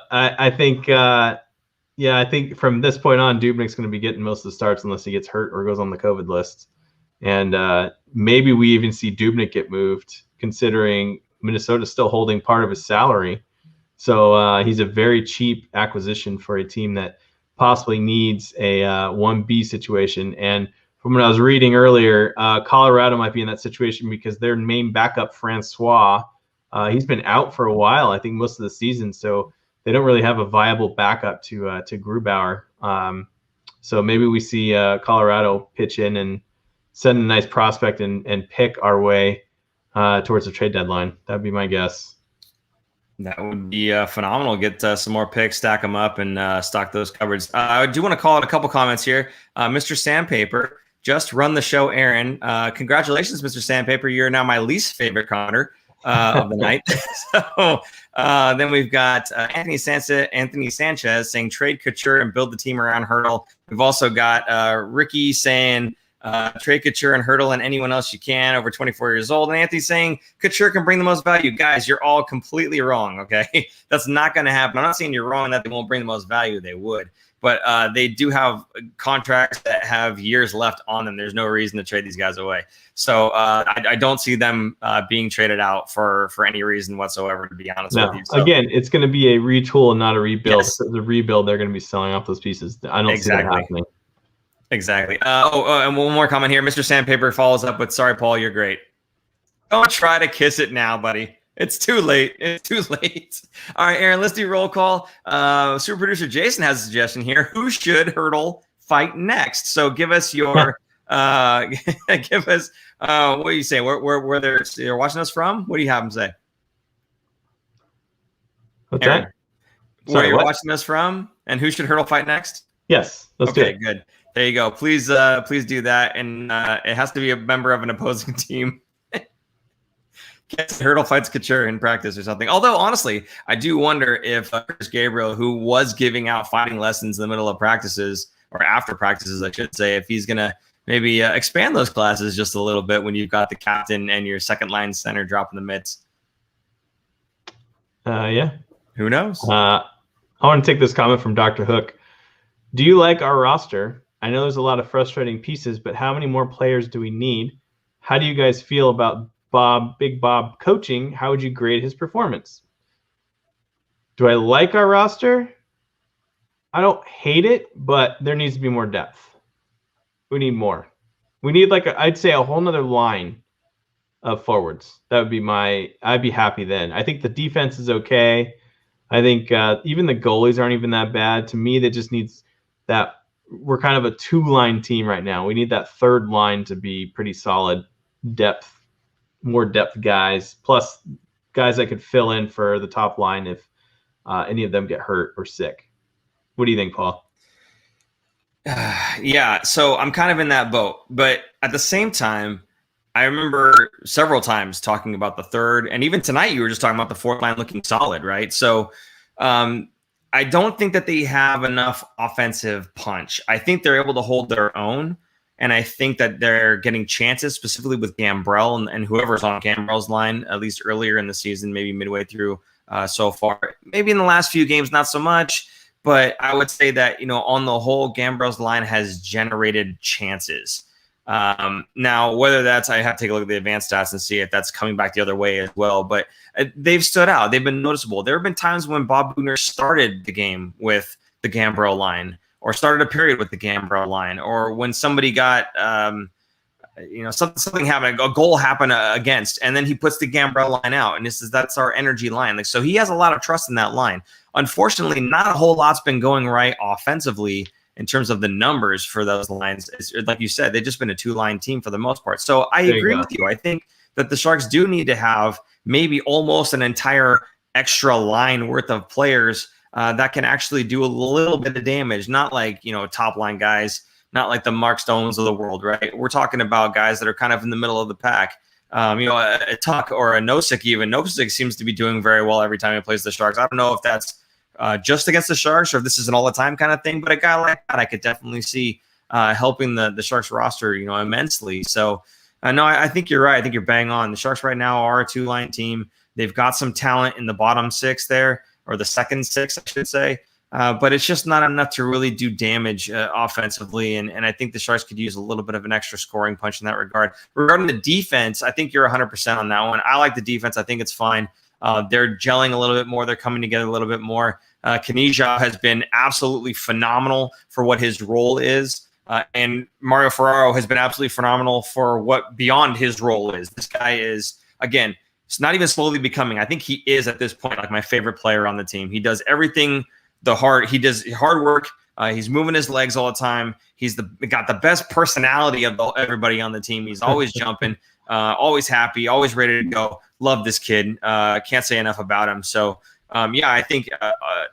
I think, I think from this point on, Dubnyk's going to be getting most of the starts unless he gets hurt or goes on the COVID list. And maybe we even see Dubnyk get moved, considering Minnesota's still holding part of his salary. So he's a very cheap acquisition for a team that possibly needs a 1B situation. And from what I was reading earlier, Colorado might be in that situation because their main backup, Francois, he's been out for a while, I think most of the season. So they don't really have a viable backup to Grubauer. So maybe we see Colorado pitch in and send a nice prospect and pick our way towards the trade deadline. That'd be my guess. That would be phenomenal. Get some more picks, stack them up, and stock those cupboards. I do want to call out a couple comments here. Mr. Sandpaper, just run the show, Aaron. Congratulations, Mr. Sandpaper. You're now my least favorite commenter of the night. So then we've got Anthony Sanchez saying trade Couture and build the team around Hurdle. We've also got Ricky saying trade Couture and Hurdle and anyone else you can over 24 years old. And Anthony saying Couture can bring the most value. Guys, you're all completely wrong, okay? That's not going to happen. I'm not saying you're wrong that they won't bring the most value. They would. But they do have contracts that have years left on them. There's no reason to trade these guys away. So I don't see them being traded out for any reason whatsoever, to be honest with you. So, again, it's going to be a retool and not a rebuild. Yes. The rebuild, they're going to be selling off those pieces. I don't see that happening. Exactly. And one more comment here. Mr. Sandpaper follows up with, sorry, Paul, you're great. Don't try to kiss it now, buddy. It's too late. It's too late. All right, Aaron, let's do roll call. Super producer Jason has a suggestion here. Who should Hurdle fight next? So give us your give us what do you say? Where they're watching us from? What do you have them say? What's Aaron, that? where you're watching us from, and who should Hurdle fight next? Yes, let's do it. Good. There you go. Please do that, and it has to be a member of an opposing team. Hurdle fights Couture in practice or something. Although, honestly, I do wonder if Chris Gabriel, who was giving out fighting lessons in the middle of practices, or after practices, I should say, if he's going to maybe expand those classes just a little bit when you've got the captain and your second line center dropping the mitts. Yeah. Who knows? I want to take this comment from Dr. Hook. Do you like our roster? I know there's a lot of frustrating pieces, but how many more players do we need? How do you guys feel about Big Bob coaching? How would you grade his performance? Do I like our roster? I don't hate it, but there needs to be more depth. We need more. We need I'd say a whole nother line of forwards. That would be I'd be happy then. I think the defense is okay. I think even the goalies aren't even that bad. To me, that just needs that. We're kind of a two-line team right now. We need that third line to be pretty solid depth. More depth guys, plus guys that could fill in for the top line if any of them get hurt or sick. What do you think, Paul? Yeah, so I'm kind of in that boat. But at the same time, I remember several times talking about the third, and even tonight you were just talking about the fourth line looking solid, right? So I don't think that they have enough offensive punch. I think they're able to hold their own. And I think that they're getting chances, specifically with Gambrell and whoever's on Gambrell's line, at least earlier in the season, maybe midway through so far. Maybe in the last few games, not so much. But I would say that, on the whole, Gambrell's line has generated chances. Now, whether that's, I have to take a look at the advanced stats and see if that's coming back the other way as well. But they've stood out. They've been noticeable. There have been times when Bob Bugner started the game with the Gambrell line, or started a period with the Gambrell line, or when somebody got, something happened, a goal happened against, and then he puts the Gambrell line out, and that's our energy line. So he has a lot of trust in that line. Unfortunately, not a whole lot's been going right offensively in terms of the numbers for those lines. Like you said, they've just been a two-line team for the most part. So I agree with you. I think that the Sharks do need to have maybe almost an entire extra line worth of players that can actually do a little bit of damage, not like, top line guys, not like the Mark Stones of the world, right? We're talking about guys that are kind of in the middle of the pack. A Tuck or a Nosek even. Nosek seems to be doing very well every time he plays the Sharks. I don't know if that's just against the Sharks or if this is an all-the-time kind of thing, but a guy like that I could definitely see helping the Sharks roster, immensely. So, no, I think you're right. I think you're bang on. The Sharks right now are a two-line team. They've got some talent in the bottom six there, or the second six, I should say. But it's just not enough to really do damage offensively. And I think the Sharks could use a little bit of an extra scoring punch in that regard. Regarding the defense, I think you're 100% on that one. I like the defense. I think it's fine. They're gelling a little bit more. They're coming together a little bit more. Kanija has been absolutely phenomenal for what his role is. And Mario Ferraro has been absolutely phenomenal for what beyond his role is. This guy is, again, it's not even slowly becoming. I think he is at this point like my favorite player on the team. He does everything. He does hard work. He's moving his legs all the time. He's got the best personality of everybody on the team. He's always jumping, always happy, always ready to go. Love this kid. Can't say enough about him. So, I think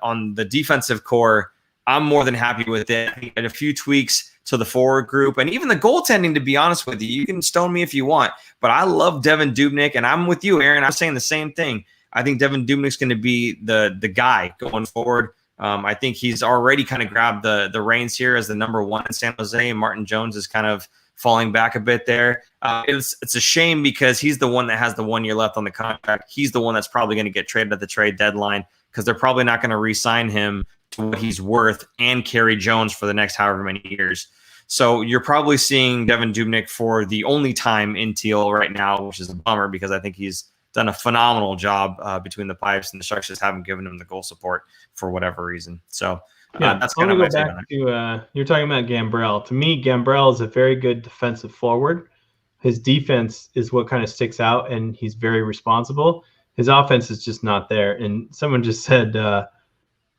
on the defensive core, I'm more than happy with it. I think a few tweaks to the forward group and even the goaltending, to be honest with you. You can stone me if you want, but I love Devin Dubnyk, and I'm with you, Aaron. I'm saying the same thing. I think Devin Dubnyk's going to be the guy going forward. I think he's already kind of grabbed the reins here as the number one in San Jose, and Martin Jones is kind of falling back a bit there. It's a shame because he's the one that has the 1 year left on the contract. He's the one that's probably going to get traded at the trade deadline because they're probably not going to re-sign him to what he's worth and carry Jones for the next however many years. So you're probably seeing Devin Dubnyk for the only time in teal right now, which is a bummer because I think he's done a phenomenal job between the pipes, and the Sharks just haven't given him the goal support for whatever reason. So that's kind of my take on it. You're talking about Gambrell. To me, Gambrell is a very good defensive forward. His defense is what kind of sticks out, and he's very responsible. His offense is just not there. And someone just said,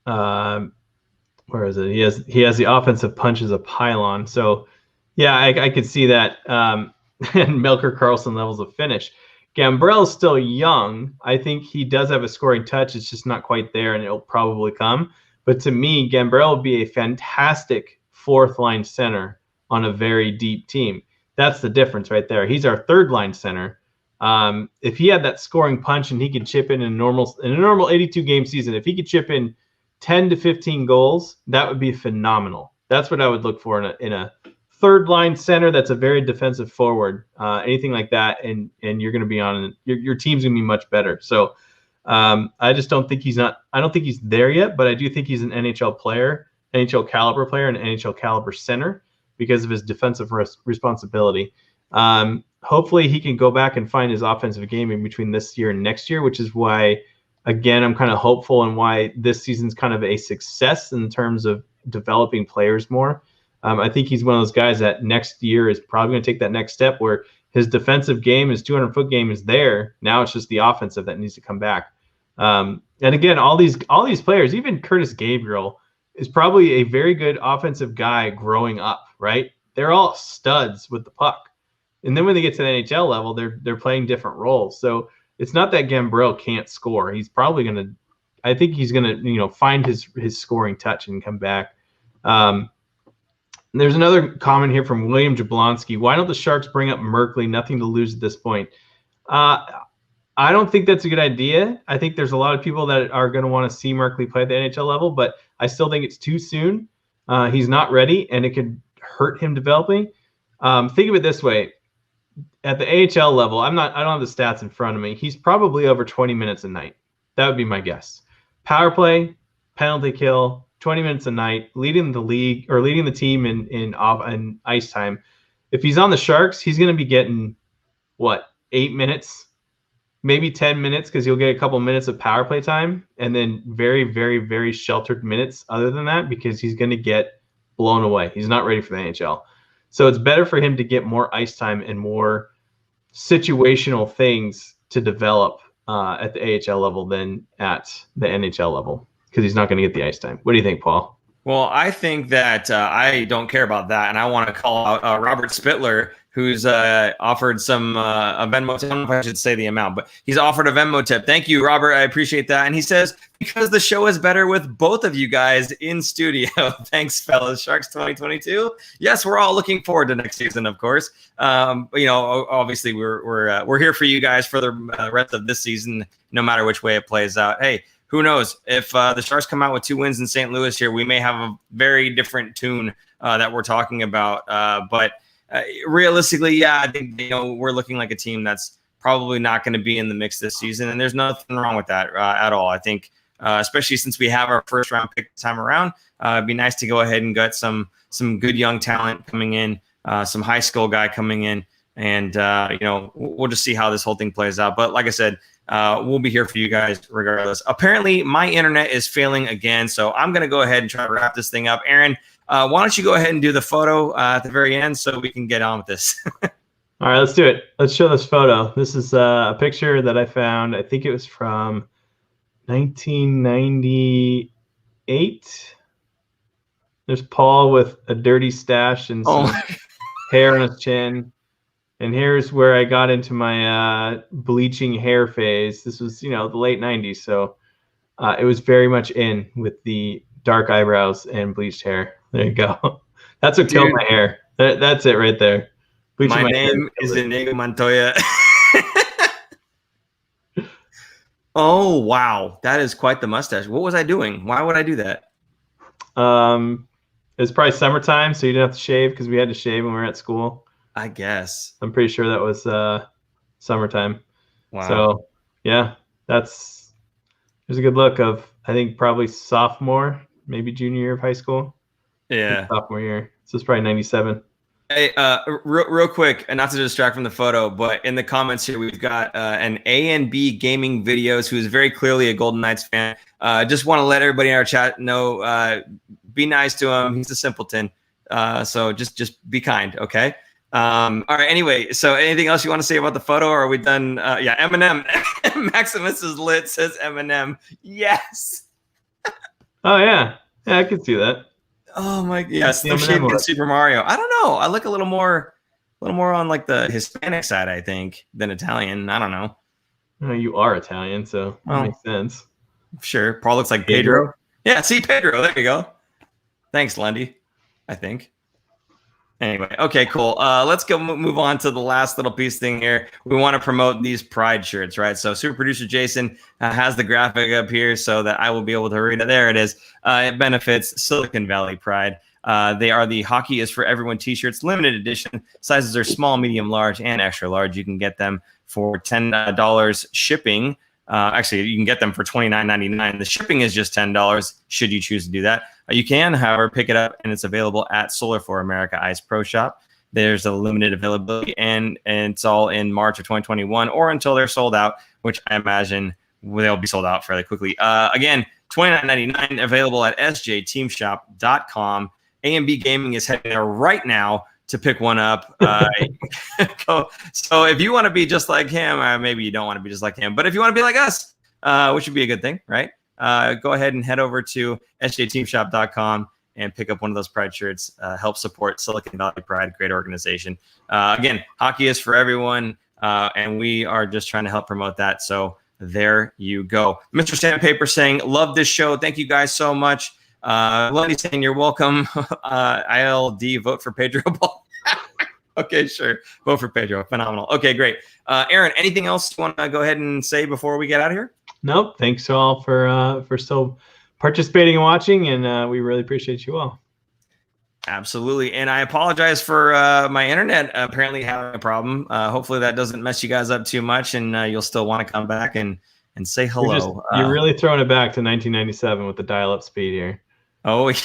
where is it? He has the offensive punch as a pylon. So, yeah, I could see that. And Melker Karlsson levels of finish. Gambrell is still young. I think he does have a scoring touch. It's just not quite there, and it'll probably come. But to me, Gambrell will be a fantastic fourth-line center on a very deep team. That's the difference right there. He's our third-line center. If he had that scoring punch and he could chip in a normal 82-game season, if he could chip in 10 to 15 goals, that would be phenomenal. That's what I would look for in a third-line center that's a very defensive forward. Anything like that, and you're going to be on your team's going to be much better. So I just don't think I don't think he's there yet, but I do think he's an NHL player, NHL caliber player, and NHL caliber center because of his defensive responsibility. Hopefully he can go back and find his offensive game in between this year and next year, which is why, again, I'm kind of hopeful and why this season's kind of a success in terms of developing players more. I think he's one of those guys that next year is probably going to take that next step where his defensive game, his 200-foot game is there. Now it's just the offensive that needs to come back. And again, all these players, even Curtis Gabriel, is probably a very good offensive guy growing up, right? They're all studs with the puck. And then when they get to the NHL level, they're playing different roles. So it's not that Gambrell can't score. He's probably going to – I think he's going to, find his scoring touch and come back. There's another comment here from William Jablonski. Why don't the Sharks bring up Merkley? Nothing to lose at this point. I don't think that's a good idea. I think there's a lot of people that are going to want to see Merkley play at the NHL level, but I still think it's too soon. He's not ready, and it could hurt him developing. Think of it this way. At the AHL level, I don't have the stats in front of me. He's probably over 20 minutes a night. That would be my guess. Power play, penalty kill, 20 minutes a night, leading the league or leading the team in ice time. If he's on the Sharks, he's going to be getting 8 minutes, maybe 10 minutes, because he'll get a couple minutes of power play time, and then very, very, very sheltered minutes other than that, because he's going to get blown away. He's not ready for the NHL. So it's better for him to get more ice time and more situational things to develop at the AHL level than at the NHL level, because he's not going to get the ice time. What do you think, Paul? Well, I think that I don't care about that, and I want to call out Robert Spittler, who's offered some a Venmo tip. I don't know if I should say the amount, but he's offered a Venmo tip. Thank you, Robert. I appreciate that. And he says, because the show is better with both of you guys in studio. Thanks, fellas. Sharks 2022. Yes, we're all looking forward to next season, of course. Obviously, we're here for you guys for the rest of this season, no matter which way it plays out. Hey, who knows? If the Sharks come out with 2 wins in St. Louis here, we may have a very different tune that we're talking about. But realistically, yeah, I think we're looking like a team that's probably not going to be in the mix this season, and there's nothing wrong with that at all. I think, especially since we have our first round pick this time around, it'd be nice to go ahead and get some good young talent coming in, some high school guy coming in, and we'll just see how this whole thing plays out. But like I said, we'll be here for you guys regardless. Apparently, my internet is failing again, so I'm going to go ahead and try to wrap this thing up. Aaron, why don't you go ahead and do the photo at the very end so we can get on with this? All right, let's do it. Let's show this photo. This is a picture that I found. I think it was from 1998. There's Paul with a dirty stash and some hair on his chin. And here's where I got into my bleaching hair phase. This was, the late 90s. So it was very much in with the dark eyebrows and bleached hair. There you go. That's what killed my hair. That's it right there. Bleaching my name is Inigo Montoya. Oh, wow. That is quite the mustache. What was I doing? Why would I do that? It was probably summertime, so you didn't have to shave because we had to shave when we were at school. I guess. I'm pretty sure that was summertime. Wow. So, yeah, there's a good look of, I think, probably sophomore, maybe junior year of high school. Yeah. Sophomore year. So it's probably 97. Hey, real quick, and not to distract from the photo, but in the comments here, we've got an A&B Gaming Videos, who is very clearly a Golden Knights fan. Just want to let everybody in our chat know, be nice to him. He's a simpleton. So just be kind, okay? All right, anyway, so anything else you want to say about the photo, or are we done? Yeah, Eminem. Maximus is lit, says Eminem. Yes. Oh, yeah. Yeah, I can see that. Oh my, yes, the shape in Super Mario. I don't know. I look a little more on like the Hispanic side, I think, than Italian. I don't know. Oh, you are Italian, so that makes sense. Sure. Paul looks like Pedro. Yeah, see Pedro. There you go. Thanks, Lundy. I think. Anyway, okay, cool. Let's go move on to the last little piece thing here. We want to promote these Pride shirts, right? So super producer Jason has the graphic up here so that I will be able to read it. There it is. It benefits Silicon Valley Pride. They are the Hockey is for Everyone t-shirts, limited edition. Sizes are small, medium, large, and extra large. You can get them for $10 shipping. Actually, you can get them for $29.99. The shipping is just $10 should you choose to do that. You can, however, pick it up, and it's available at Solar for America Ice Pro Shop. There's a limited availability, and it's all in March of 2021 or until they're sold out, which I imagine they'll be sold out fairly quickly. Again, $29.99, available at sjteamshop.com. A&B Gaming is heading there right now to pick one up. So if you want to be just like him, or maybe you don't want to be just like him, but if you want to be like us, which would be a good thing, right? Go ahead and head over to sjteamshop.com and pick up one of those Pride shirts. Help support Silicon Valley Pride, great organization. Again, hockey is for everyone, and we are just trying to help promote that. So there you go. Mr. Sandpaper saying, love this show. Thank you guys so much. Lundy saying, you're welcome. ILD, vote for Pedro Ball. Okay, sure. Vote for Pedro. Phenomenal. Okay, great. Aaron, anything else you want to go ahead and say before we get out of here? Nope. Thanks all for still participating and watching, and we really appreciate you all. Absolutely. And I apologize for my internet apparently having a problem. Hopefully that doesn't mess you guys up too much, and you'll still want to come back and say hello. You're really throwing it back to 1997 with the dial-up speed here. Oh, yeah.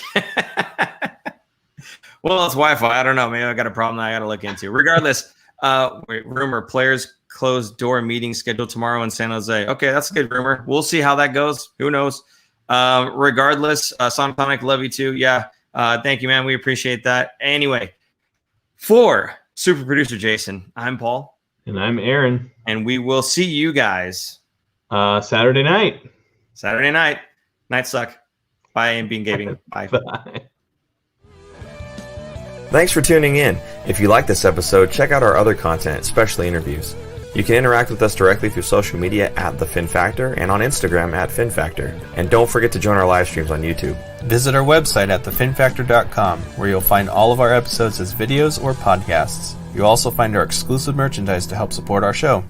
Well, it's Wi-Fi. I don't know. Maybe I got a problem that I got to look into. Regardless, rumor, players closed door meeting scheduled tomorrow in San Jose. Okay, that's a good rumor. We'll see how that goes. Who knows? Regardless, Sonic, love you too. Yeah. Thank you, man. We appreciate that. Anyway, for super producer Jason, I'm Paul. And I'm Aaron. And we will see you guys Saturday night. Night suck. Bye, and being gaming. Bye. Bye. Thanks for tuning in. If you like this episode, check out our other content, especially interviews. You can interact with us directly through social media at The Fin Factor and on Instagram at Fin Factor. And don't forget to join our live streams on YouTube. Visit our website at thefinfactor.com, where you'll find all of our episodes as videos or podcasts. You'll also find our exclusive merchandise to help support our show.